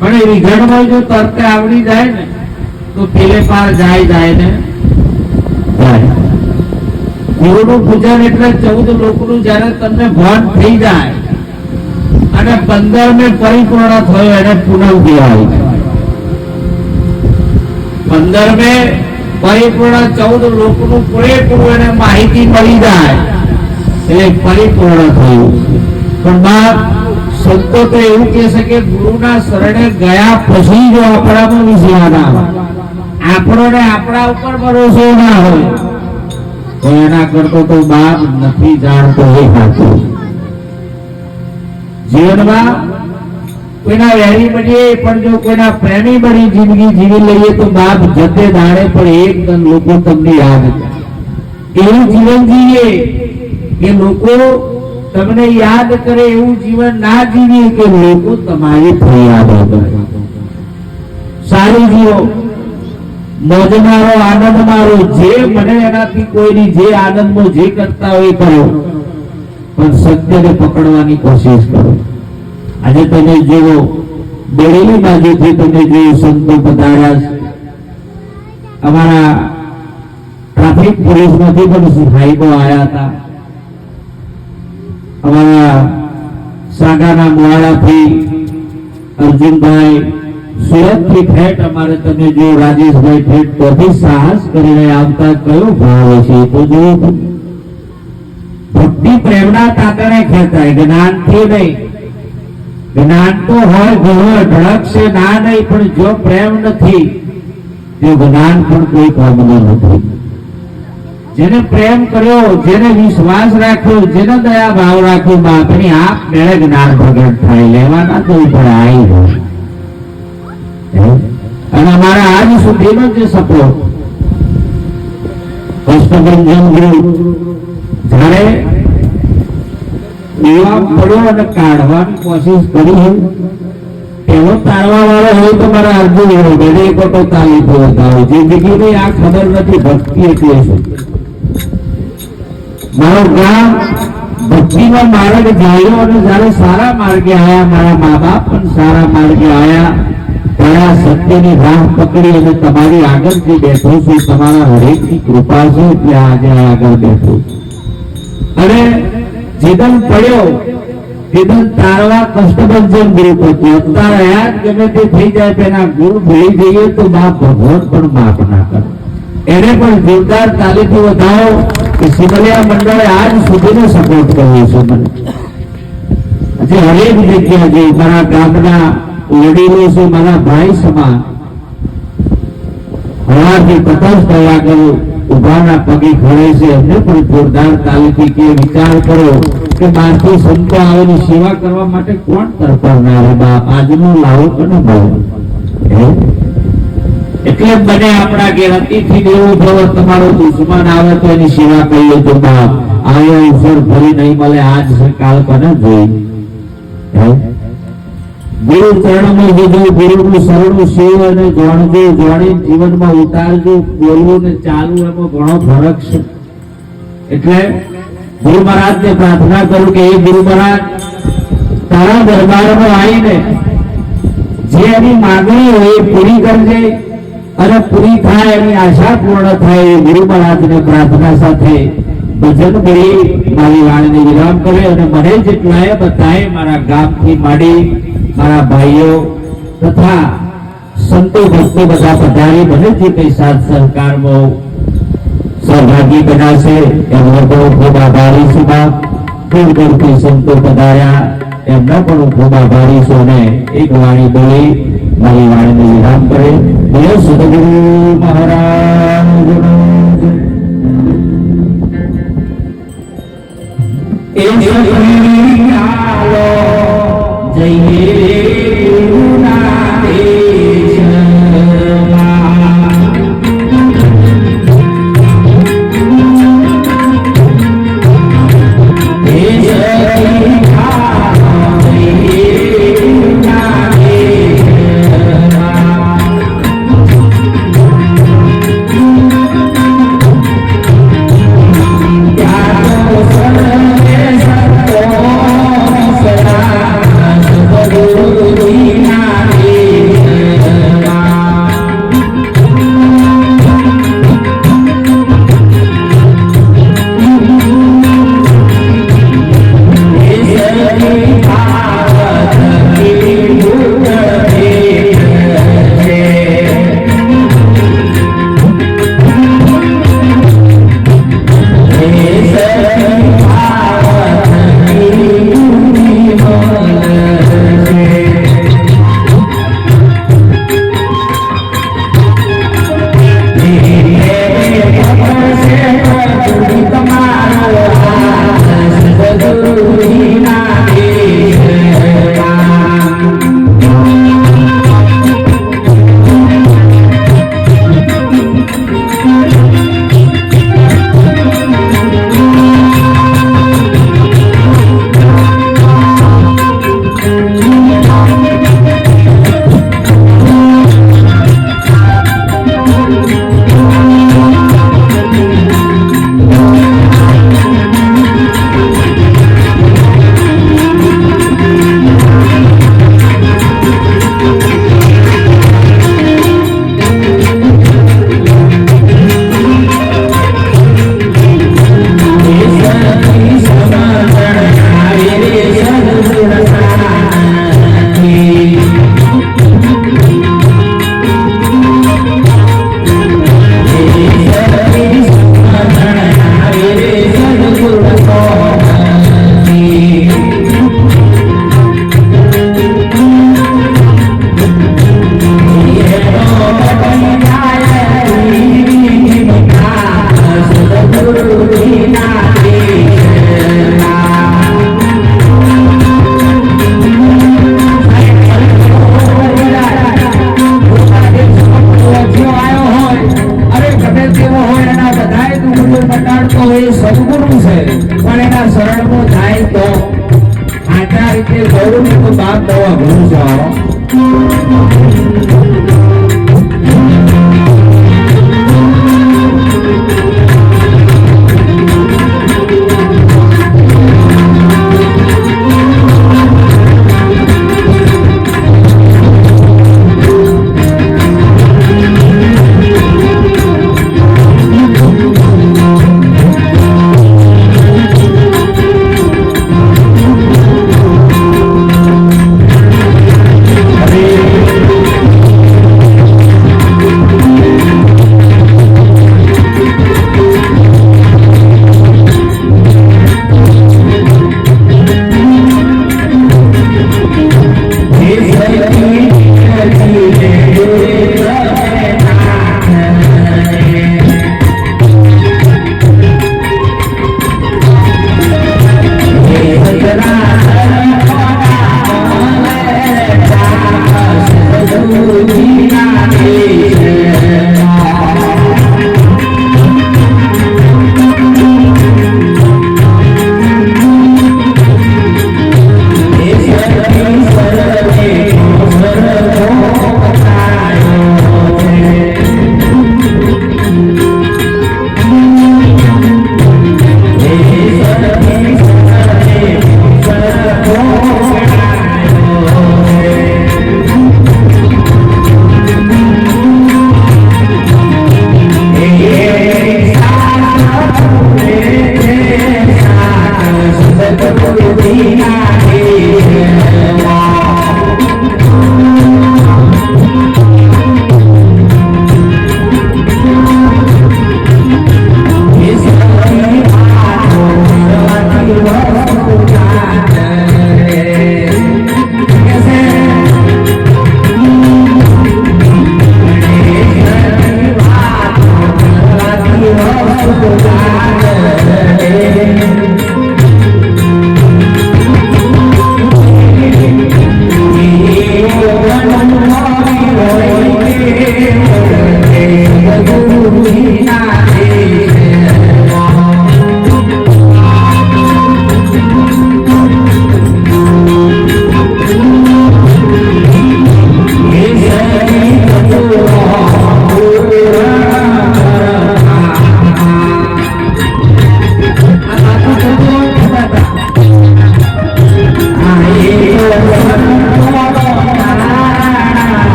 પણ એ વિઘડમાં જો તરતે આવડી જાય ને તો પેલે પાર જાય ને જાય. ગુરુનું પૂજન એટલે 14 લોકોનું જયારે તમને ભાન થઈ જાય અને 15મે પરિપૂર્ણ થયો એને પૂનમ કહેવાય. 15મે પરિપૂર્ણ 14 લોકોનું પૂરેપૂરું એને માહિતી મળી જાય એટલે પરિપૂર્ણ થયું. પણ બાપ સંતો તો એવું કહે છે કે ગુરુના શરણે ગયા પછી જો આપણામાં વિજ્ઞાન આવે, આપણોને આપણા ઉપર ભરોસો ના હોય તો એના કરતો તો બાપ નથી જાણતો એ સાચું. જીવનમાં કોઈના વેરી બનીએ પણ જો કોઈના પ્રેમી બની જિંદગી જીવી લઈએ તો બાપ જતે દાડે પણ એકદમ લોકો તમને યાદ કરે. એવું જીવન જીવીએ કે લોકો તમને યાદ કરે, એવું જીવન ના જીવીએ કે લોકો તમારી ફરિયાદ કરે. સારું જીવો, મોજ મારો, આનંદ મારો, જે મને એનાથી કોઈની જે આનંદમાં જે કરતા હોય કરો, પણ સત્યને પકડવાની કોશિશ કરો. આજે તમે જુઓ બેડેલી બાજુથી તમે જોયું સંતો પધાર્યા, અમારા ટ્રાફિક પોલીસમાંથી પણ સાહેબો આવ્યા હતા, અમારા સાગાના મોવાડાથી અર્જુનભાઈ, સુરતથી ઠેઠ અમારે તમે જો રાજેશભાઈ ઠેઠ તોથી સાહસ કરીને આવતા કયો ભાવ છે તો જોયું. ભક્તિ પ્રેમના તાતણે ખેંચાય, જ્ઞાનથી નહીં. જ્ઞાન તો હોય ઘણો ઢળક છે ના નહીં, પણ જો પ્રેમ નથી તે જ્ઞાન પણ કોઈ કામનું નથી. જેને પ્રેમ કર્યો, જેને વિશ્વાસ રાખ્યો, જેને દયા ભાવ રાખ્યો, બાપની આપ મેળે જ્ઞાન પ્રગટ થાય. લેવાના તો ઉપર આવી જાય. અને અમારા આજ સુધીનો જે સપોર્ટ કષ્ટભંજન ગુરુ જયારે એવા પડ્યો અને કાઢવાની કોશિશ કરી, એવો તારવા વાળો હોય તો મારા અર્જુન હોય એને એક વખત તાલી બતાવો. જિંદગીની આ ખબર નથી ભક્તિ એટલે શું. મારું ગામ ભક્તિમાં માર્ગ જાળ્યો અને જયારે સારા માર્ગે આવ્યા, મારા મા બાપ પણ સારા માર્ગે આવ્યા, ત્યારે સત્યની રાહ પકડી અને તમારી આગળ જે બેઠો છું, તમારા હરેકની કૃપા છે એટલે આજે આગળ બેઠો. અને જીદન પડ્યો, જીદન તારવા કષ્ટભંજન ગુરુ પછી અત્યારે યાદ ગમે તે થઈ જાય પેલા ગુરુ ભૂલી જઈએ તો બાપ ભગવાન પણ માફ ના કરે. એને પણ જોરદાર તાલીથી વધાવો કે સિમલિયા મંડળે આજ સુધીનો સપોર્ટ કર્યો છે મને. હજી હરેક જગ્યા જે મારા ગામના વડીલો છે, મારા ભાઈ સમાન, હવાથી 50 કલાક ઉભાના પગે ખડે છે, એમને પણ જોરદાર તાલીથી કે વિચાર કરો કે બહારથી સંતો આવેલી સેવા કરવા માટે કોણ તરફડનાર બાપ આજનું લાવો કોને મળે. એટલે બને આપણા ઘેર અતિથિ દેવો ભવ, તમારો દુશ્મન આવે તો એની સેવા કરીએ તો બાપ આવ્યો ઈશ્વર ફરી નહીં મળે. આજ છે કાલ કોને જોઈ. ગુરુ ચરણમાં જજો, ગુરુનું શરણું સેવ અને જાણજો, જાણી જીવનમાં ઉતારજો. બોલવું ને ચાલવું એમાં ઘણો ફરક છે. એટલે ગુરુ મહારાજને પ્રાર્થના કરું કે એ ગુરુ મહારાજ તારા દરબારમાં આવીને જે એની માંગણી હોય એ પૂરી કરજે અને પૂરી થાય એની આશા પૂર્ણ થાય. એ ગુરુ મહારાજને પ્રાર્થના સાથે ભજન કરી મારી વાણીને વિરામ કરે. અને મને જેટલાએ બધાએ મારા ગામથી માંડી મારા ભાઈઓ તથા સંતો ભક્તો બધા પધારી મને જે કઈ સાથ સહકારમાં સહભાગી બનાશે એમનો પણ ખૂબ આભારી છું. બાપ દૂર દૂરથી સંતો પધાર્યા એમના પણ હું ખૂબ આભારી છું. અને એક વાણી બોલી મારી વાણીને વિરામ કરે. બોલો સદગુરુ મહારાજ Oh Hare